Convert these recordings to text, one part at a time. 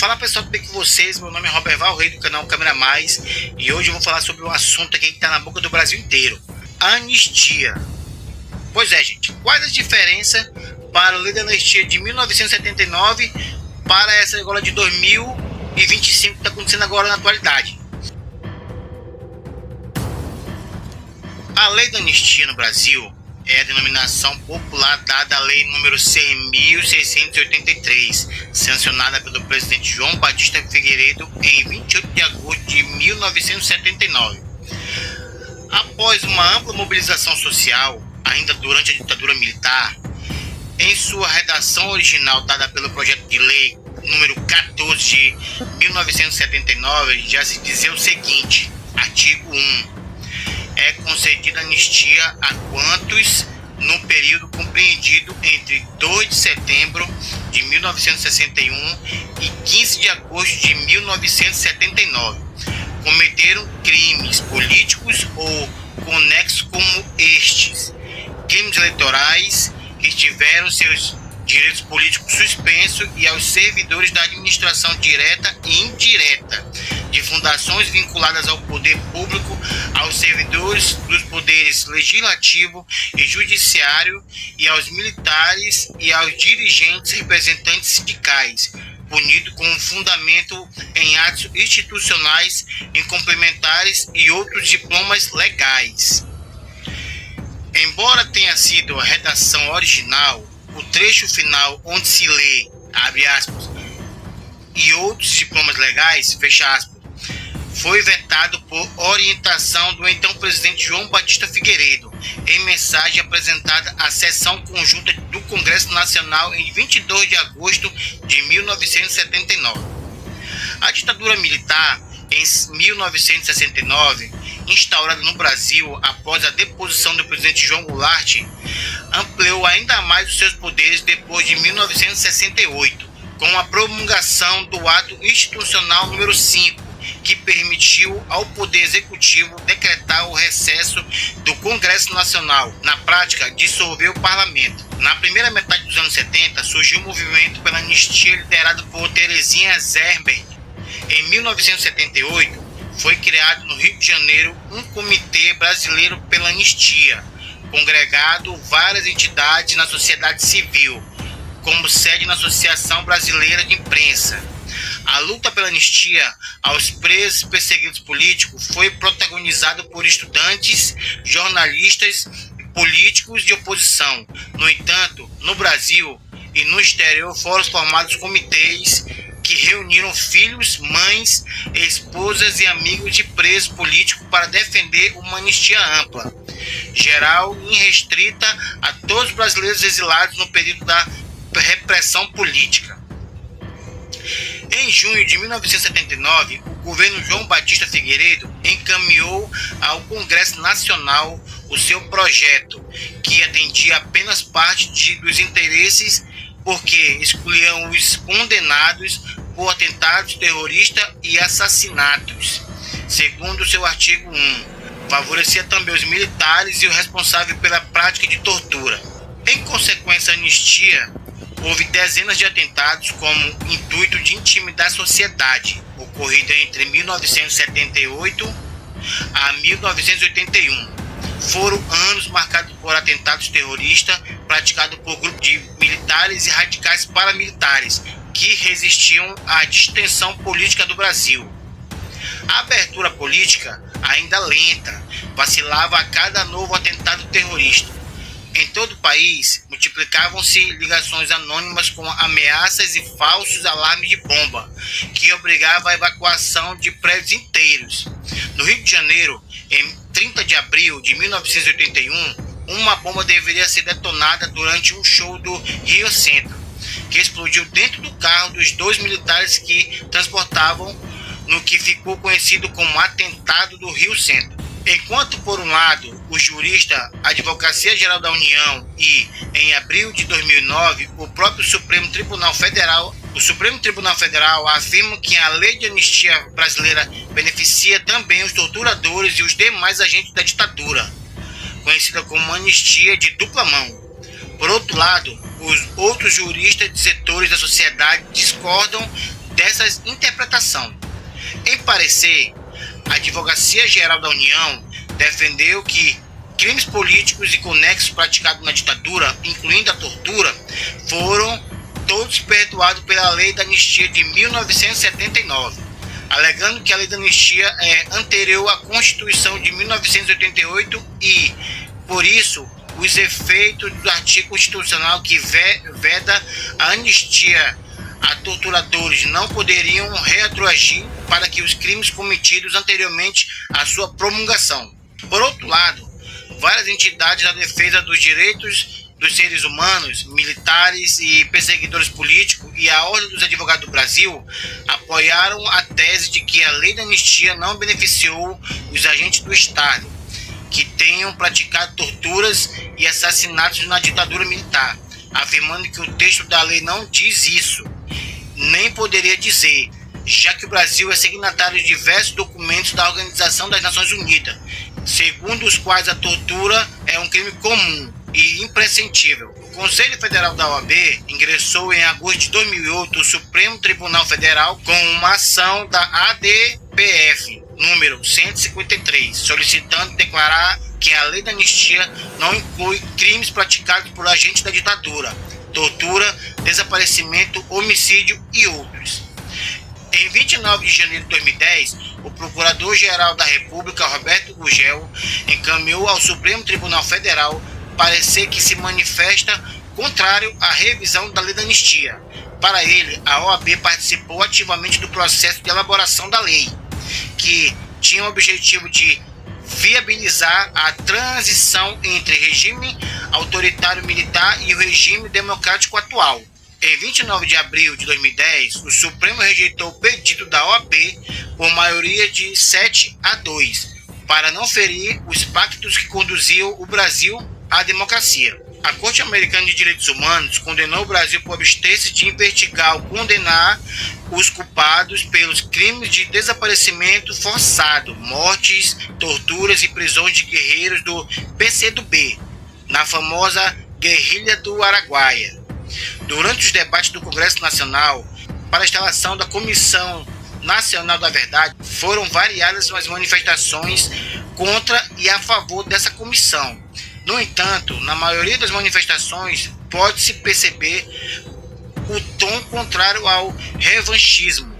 Fala pessoal, tudo bem com vocês? Meu nome é Robert Val, rei do canal Câmera Mais, e hoje eu vou falar sobre um assunto aqui que está na boca do Brasil inteiro: a anistia. Pois é, gente, quais as diferenças para a lei da anistia de 1979 para essa agora de 2025 que está acontecendo agora na atualidade? A lei da anistia no Brasil é a denominação popular dada à lei número 100.683, sancionada pelo presidente João Batista Figueiredo em 28 de agosto de 1979. Após uma ampla mobilização social, ainda durante a ditadura militar, em sua redação original dada pelo projeto de lei número 14 de 1979, já se dizia o seguinte: artigo 1. É concedida anistia a quantos, no período compreendido entre 2 de setembro de 1961 e 15 de agosto de 1979, cometeram crimes políticos ou conexos como estes: crimes eleitorais, que tiveram seus direitos políticos suspensos, e aos servidores da administração direta e indireta, de fundações vinculadas ao poder público, aos servidores dos poderes legislativo e judiciário, e aos militares e aos dirigentes representantes sindicais, punido com fundamento em atos institucionais, em complementares e outros diplomas legais. Embora tenha sido a redação original, o trecho final onde se lê, abre aspas, e outros diplomas legais, fecha aspas, foi vetado por orientação do então presidente João Batista Figueiredo, em mensagem apresentada à sessão conjunta do Congresso Nacional em 22 de agosto de 1979. A ditadura militar, em 1969, instaurada no Brasil após a deposição do presidente João Goulart, ampliou ainda mais os seus poderes depois de 1968, com a promulgação do Ato Institucional número 5, que permitiu ao Poder Executivo decretar o recesso do Congresso Nacional, na prática, dissolver o Parlamento. Na primeira metade dos anos 70, surgiu o movimento pela anistia liderado por Terezinha Zerber. Em 1978, foi criado no Rio de Janeiro um Comitê Brasileiro pela Anistia, congregado várias entidades na sociedade civil, como sede na Associação Brasileira de Imprensa. A luta pela anistia aos presos e perseguidos políticos foi protagonizada por estudantes, jornalistas e políticos de oposição. No entanto, no Brasil e no exterior foram formados comitês que reuniram filhos, mães, esposas e amigos de presos políticos para defender uma anistia ampla, geral e irrestrita a todos os brasileiros exilados no período da repressão política. Em junho de 1979, o governo João Batista Figueiredo encaminhou ao Congresso Nacional o seu projeto, que atendia apenas parte dos interesses, porque excluíam os condenados por atentados terroristas e assassinatos. Segundo o seu artigo 1, favorecia também os militares e os responsáveis pela prática de tortura. Em consequência à anistia, houve dezenas de atentados como intuito de intimidar a sociedade, ocorrido entre 1978 a 1981. Foram anos marcados por atentados terroristas praticados por grupos de militares e radicais paramilitares que resistiam à distensão política do Brasil. A abertura política, ainda lenta, vacilava a cada novo atentado terrorista. Em todo o país, multiplicavam-se ligações anônimas com ameaças e falsos alarmes de bomba, que obrigavam a evacuação de prédios inteiros. No Rio de Janeiro, em 30 de abril de 1981, uma bomba deveria ser detonada durante um show do Rio Centro, que explodiu dentro do carro dos dois militares que transportavam no que ficou conhecido como Atentado do Rio Centro. Enquanto, por um lado, o jurista Advocacia Geral da União e, em abril de 2009, o próprio Supremo Tribunal Federal afirma que a lei de anistia brasileira beneficia também os torturadores e os demais agentes da ditadura, conhecida como anistia de dupla mão. Por outro lado, os outros juristas de setores da sociedade discordam dessa interpretação. Em parecer, a Advocacia Geral da União defendeu que crimes políticos e conexos praticados na ditadura, incluindo a tortura, foram todos perdoados pela Lei da Anistia de 1979, alegando que a Lei da Anistia é anterior à Constituição de 1988 e, por isso, os efeitos do artigo constitucional que veda a anistia a torturadores não poderiam retroagir para que os crimes cometidos anteriormente à sua promulgação. Por outro lado, várias entidades da defesa dos direitos dos seres humanos, militares e perseguidores políticos e a Ordem dos Advogados do Brasil apoiaram a tese de que a Lei da Anistia não beneficiou os agentes do Estado que tenham praticado torturas e assassinatos na ditadura militar, afirmando que o texto da lei não diz isso, nem poderia dizer, já que o Brasil é signatário de diversos documentos da Organização das Nações Unidas, segundo os quais a tortura é um crime comum e imprescindível. O Conselho Federal da OAB ingressou em agosto de 2008 o Supremo Tribunal Federal com uma ação da ADPF número 153, solicitando declarar que a Lei da Anistia não inclui crimes praticados por agentes da ditadura, tortura, desaparecimento, homicídio e outros. Em 29 de janeiro de 2010, o Procurador-Geral da República, Roberto Gugel, encaminhou ao Supremo Tribunal Federal parecer que se manifesta contrário à revisão da Lei da Anistia. Para ele, a OAB participou ativamente do processo de elaboração da lei, que tinha o objetivo de viabilizar a transição entre regime autoritário militar e o regime democrático atual. Em 29 de abril de 2010, o Supremo rejeitou o pedido da OAB por maioria de 7-2, para não ferir os pactos que conduziam o Brasil à democracia. A Corte Americana de Direitos Humanos condenou o Brasil por abster-se de investigar ou condenar os culpados pelos crimes de desaparecimento forçado, mortes, torturas e prisões de guerreiros do PCdoB, na famosa Guerrilha do Araguaia. Durante os debates do Congresso Nacional para a instalação da Comissão Nacional da Verdade, foram variadas as manifestações contra e a favor dessa comissão. No entanto, na maioria das manifestações, pode-se perceber o tom contrário ao revanchismo,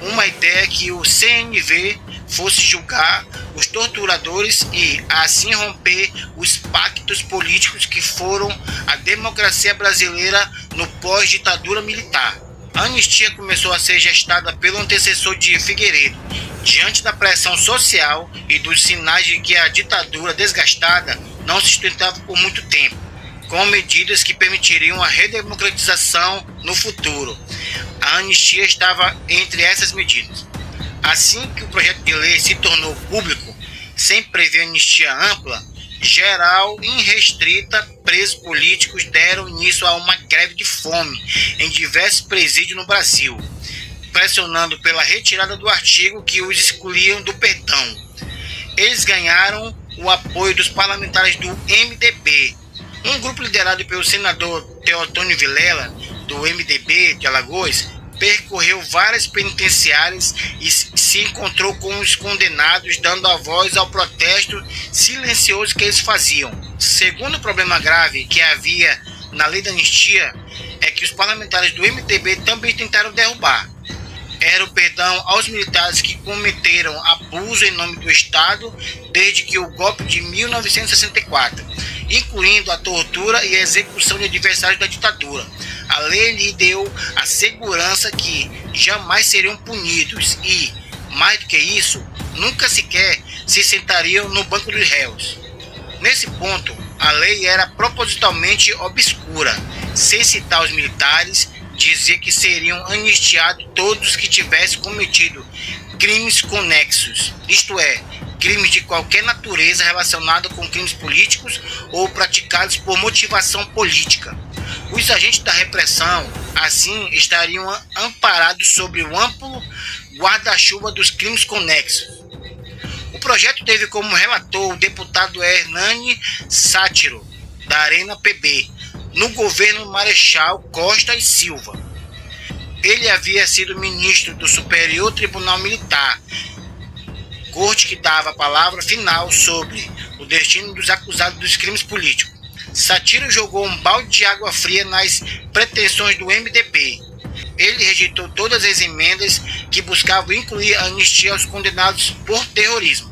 uma ideia que o CNV fosse julgar os torturadores e, assim, romper os pactos políticos que foram a democracia brasileira no pós-ditadura militar. A anistia começou a ser gestada pelo antecessor de Figueiredo, diante da pressão social e dos sinais de que a ditadura desgastada não se sustentava por muito tempo, com medidas que permitiriam a redemocratização no futuro. A anistia estava entre essas medidas. Assim que o projeto de lei se tornou público, sem prever anistia ampla, geral e irrestrita, presos políticos deram início a uma greve de fome em diversos presídios no Brasil, pressionando pela retirada do artigo que os excluíam do perdão. Eles ganharam o apoio dos parlamentares do MDB, um grupo liderado pelo senador Teotônio Vilela, do MDB de Alagoas, percorreu várias penitenciárias e se encontrou com os condenados, dando a voz ao protesto silencioso que eles faziam. Segundo problema grave que havia na Lei da Anistia é que os parlamentares do MDB também tentaram derrubar. Era o perdão aos militares que cometeram abuso em nome do Estado desde que o golpe de 1964, incluindo a tortura e a execução de adversários da ditadura. A lei lhe deu a segurança que jamais seriam punidos e, mais do que isso, nunca sequer se sentariam no banco dos réus. Nesse ponto, a lei era propositalmente obscura, sem citar os militares, dizia que seriam anistiados todos que tivessem cometido crimes conexos, isto é, crimes de qualquer natureza relacionados com crimes políticos ou praticados por motivação política. Os agentes da repressão, assim, estariam amparados sobre o amplo guarda-chuva dos crimes conexos. O projeto teve como relator o deputado Hernani Sátiro, da Arena PB, no governo Marechal Costa e Silva. Ele havia sido ministro do Superior Tribunal Militar, corte que dava a palavra final sobre o destino dos acusados dos crimes políticos. Sátiro jogou um balde de água fria nas pretensões do MDB. Ele rejeitou todas as emendas que buscavam incluir a anistia aos condenados por terrorismo.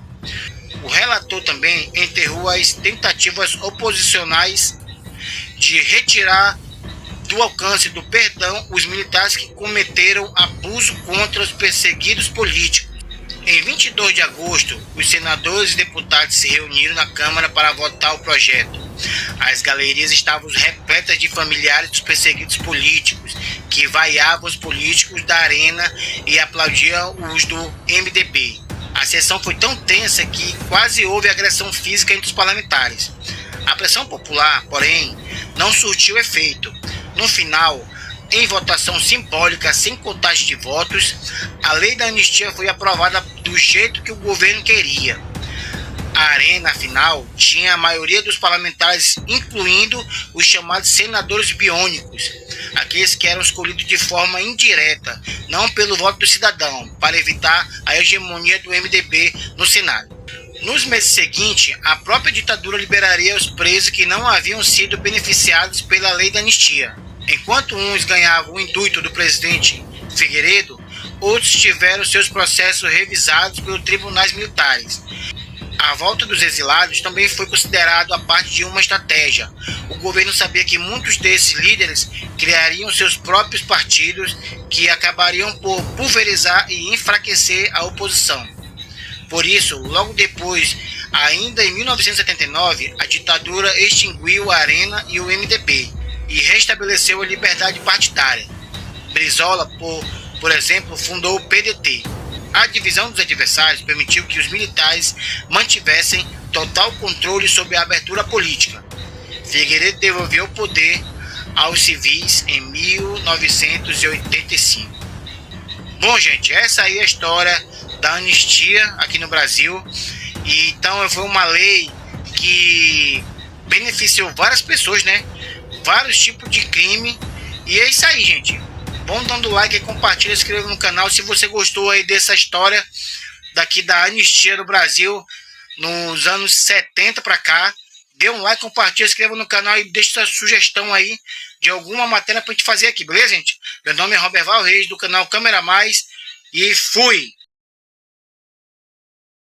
O relator também enterrou as tentativas oposicionais de retirar do alcance do perdão os militares que cometeram abuso contra os perseguidos políticos. Em 22 de agosto, os senadores e deputados se reuniram na Câmara para votar o projeto. As galerias estavam repletas de familiares dos perseguidos políticos, que vaiavam os políticos da Arena e aplaudiam os do MDB. A sessão foi tão tensa que quase houve agressão física entre os parlamentares. A pressão popular, porém, não surtiu efeito. No final, em votação simbólica sem contagem de votos, a lei da anistia foi aprovada do jeito que o governo queria. A Arena, afinal, tinha a maioria dos parlamentares, incluindo os chamados senadores biônicos, aqueles que eram escolhidos de forma indireta, não pelo voto do cidadão, para evitar a hegemonia do MDB no Senado. Nos meses seguintes, a própria ditadura liberaria os presos que não haviam sido beneficiados pela lei da anistia. Enquanto uns ganhavam o indulto do presidente Figueiredo, outros tiveram seus processos revisados pelos tribunais militares. A volta dos exilados também foi considerado a parte de uma estratégia. O governo sabia que muitos desses líderes criariam seus próprios partidos que acabariam por pulverizar e enfraquecer a oposição. Por isso, logo depois, ainda em 1979, a ditadura extinguiu a Arena e o MDB e restabeleceu a liberdade partidária. Brizola, por exemplo, fundou o PDT. A divisão dos adversários permitiu que os militares mantivessem total controle sobre a abertura política. Figueiredo devolveu o poder aos civis em 1985. Bom, gente, essa aí é a história da anistia aqui no Brasil. E então foi uma lei que beneficiou várias pessoas, né? Vários tipos de crime. E é isso aí, gente. Bom, dando like, compartilha, se inscreva no canal se você gostou aí dessa história daqui da anistia do Brasil nos anos 70 para cá. Dê um like, compartilha, se inscreva no canal e deixe sua sugestão aí de alguma matéria pra gente fazer aqui, beleza, gente? Meu nome é Roberval Reis, do canal Câmera Mais, e fui!